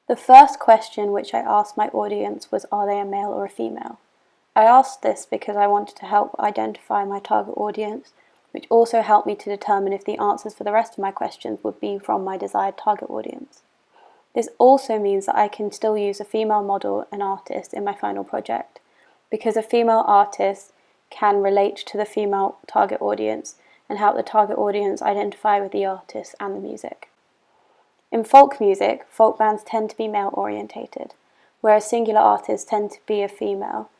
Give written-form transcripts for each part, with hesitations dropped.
The first question which I asked my audience was, are they a male or a female? I asked this because I wanted to help identify my target audience, which also helped me to determine if the answers for the rest of my questions would be from my desired target audience. This also means that I can still use a female model and artist in my final project, because a female artist can relate to the female target audience and help the target audience identify with the artist and the music. In folk music, folk bands tend to be male orientated, whereas singular artists tend to be a female,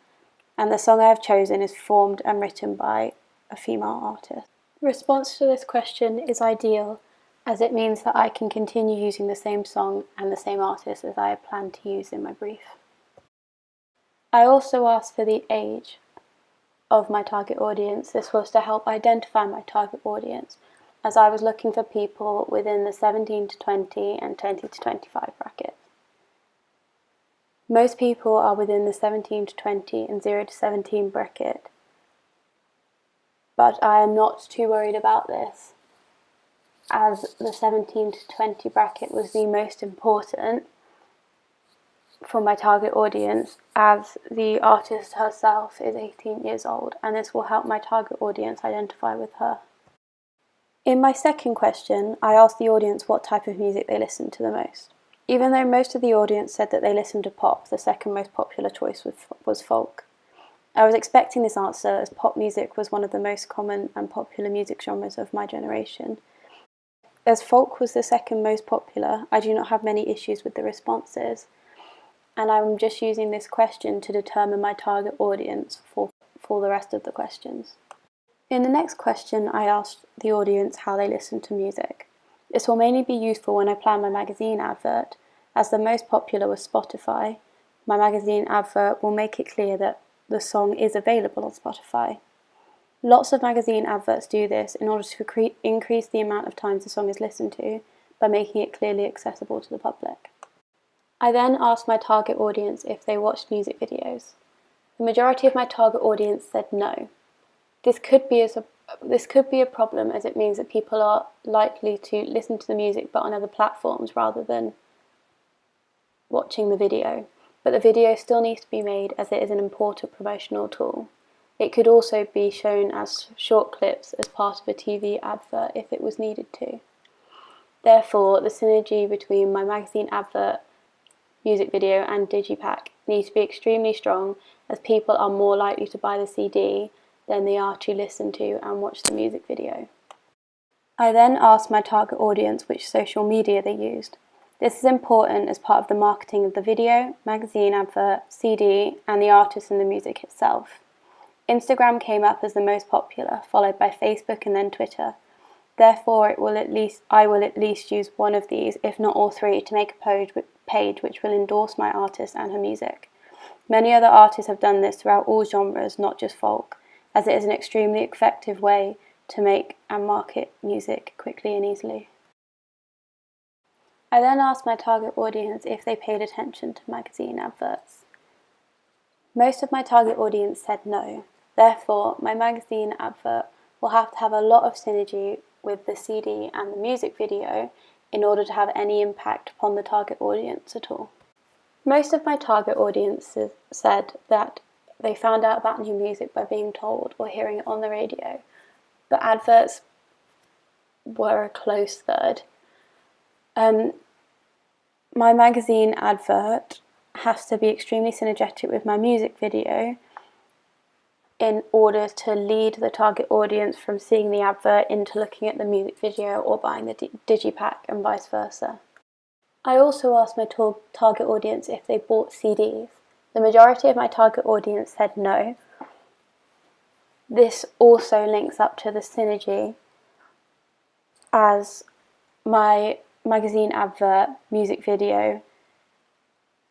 and the song I have chosen is formed and written by a female artist. The response to this question is ideal, as it means that I can continue using the same song and the same artist as I had planned to use in my brief. I also asked for the age of my target audience. This was to help identify my target audience, as I was looking for people within the 17 to 20 and 20 to 25 bracket. Most people are within the 17 to 20 and 0 to 17 bracket, but I am not too worried about this, as the 17 to 20 bracket was the most important for my target audience, as the artist herself is 18 years old, and this will help my target audience identify with her. In my second question, I asked the audience what type of music they listened to the most. Even though most of the audience said that they listened to pop, the second most popular choice was folk. I was expecting this answer, as pop music was one of the most common and popular music genres of my generation. As folk was the second most popular, I do not have many issues with the responses, and I'm just using this question to determine my target audience for the rest of the questions. In the next question, I asked the audience how they listen to music. This will mainly be useful when I plan my magazine advert, as the most popular was Spotify. My magazine advert will make it clear that the song is available on Spotify. Lots of magazine adverts do this in order to increase the amount of times the song is listened to by making it clearly accessible to the public. I then asked my target audience if they watched music videos. The majority of my target audience said no. This could be a problem, as it means that people are likely to listen to the music but on other platforms rather than watching the video. But the video still needs to be made, as it is an important promotional tool. It could also be shown as short clips as part of a TV advert if it was needed to. Therefore, the synergy between my magazine advert, music video and digipack needs to be extremely strong, as people are more likely to buy the CD than they are to listen to and watch the music video. I then asked my target audience which social media they used. This is important as part of the marketing of the video, magazine advert, CD, and the artist and the music itself. Instagram came up as the most popular, followed by Facebook and then Twitter. Therefore, I will at least use one of these, if not all three, to make a page which will endorse my artist and her music. Many other artists have done this throughout all genres, not just folk, as it is an extremely effective way to make and market music quickly and easily. I then asked my target audience if they paid attention to magazine adverts. Most of my target audience said no. Therefore, my magazine advert will have to have a lot of synergy with the CD and the music video in order to have any impact upon the target audience at all. Most of my target audiences said that they found out about new music by being told or hearing it on the radio, but adverts were a close third. My magazine advert has to be extremely synergetic with my music video in order to lead the target audience from seeing the advert into looking at the music video or buying the digipack and vice versa. I also asked my target audience if they bought CDs. The majority of my target audience said no. This also links up to the synergy, as my magazine advert, music video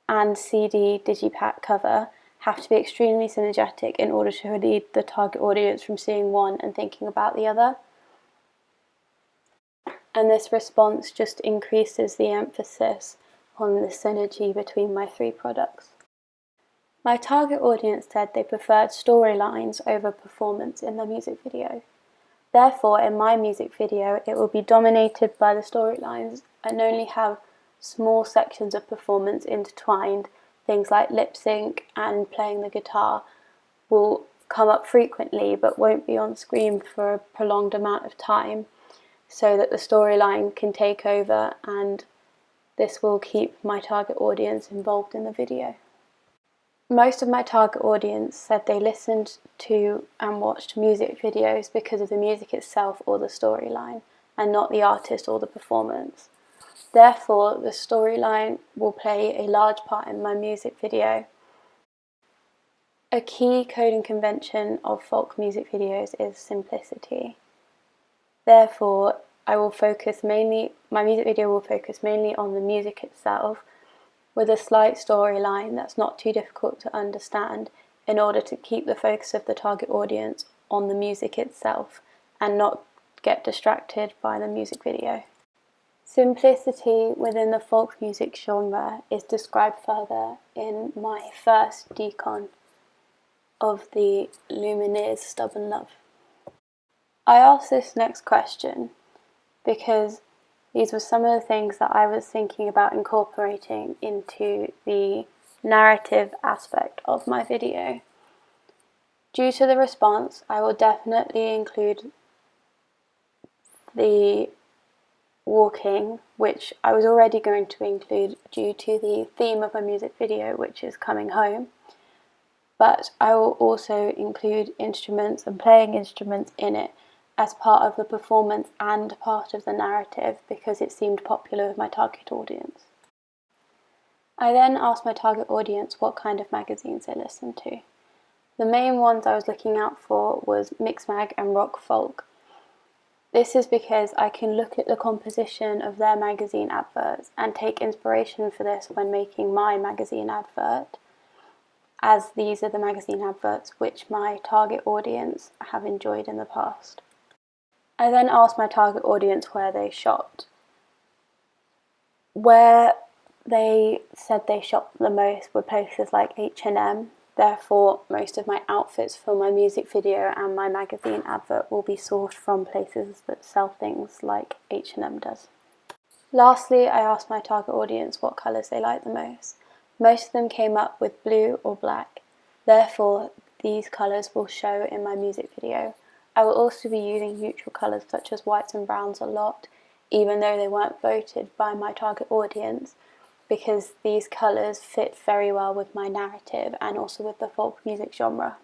and CD digipack cover have to be extremely synergetic in order to lead the target audience from seeing one and thinking about the other. And this response just increases the emphasis on the synergy between my three products. My target audience said they preferred storylines over performance in the music video. Therefore, in my music video, it will be dominated by the storylines and only have small sections of performance intertwined, things like lip sync and playing the guitar, will come up frequently but won't be on screen for a prolonged amount of time, so that the storyline can take over, and this will keep my target audience involved in the video. Most of my target audience said they listened to and watched music videos because of the music itself or the storyline, and not the artist or the performance. Therefore, the storyline will play a large part in my music video. A key coding convention of folk music videos is simplicity. Therefore, my music video will focus mainly on the music itself, with a slight storyline that's not too difficult to understand, in order to keep the focus of the target audience on the music itself and not get distracted by the music video. Simplicity within the folk music genre is described further in my first decon of the Lumineers Stubborn Love. I asked this next question because these were some of the things that I was thinking about incorporating into the narrative aspect of my video. Due to the response, I will definitely include the walking, which I was already going to include due to the theme of my music video, which is coming home. But I will also include instruments and playing instruments in it as part of the performance and part of the narrative, because it seemed popular with my target audience. I then asked my target audience what kind of magazines they listened to. The main ones I was looking out for was Mixmag and Rock Folk. This is because I can look at the composition of their magazine adverts and take inspiration for this when making my magazine advert, as these are the magazine adverts which my target audience have enjoyed in the past. I then asked my target audience where they shopped. Where they said they shopped the most were places like H&M. Therefore, most of my outfits for my music video and my magazine advert will be sourced from places that sell things like H&M does. Lastly, I asked my target audience what colours they like the most. Most of them came up with blue or black. Therefore, these colours will show in my music video. I will also be using neutral colours such as whites and browns a lot, even though they weren't voted by my target audience, because these colours fit very well with my narrative and also with the folk music genre.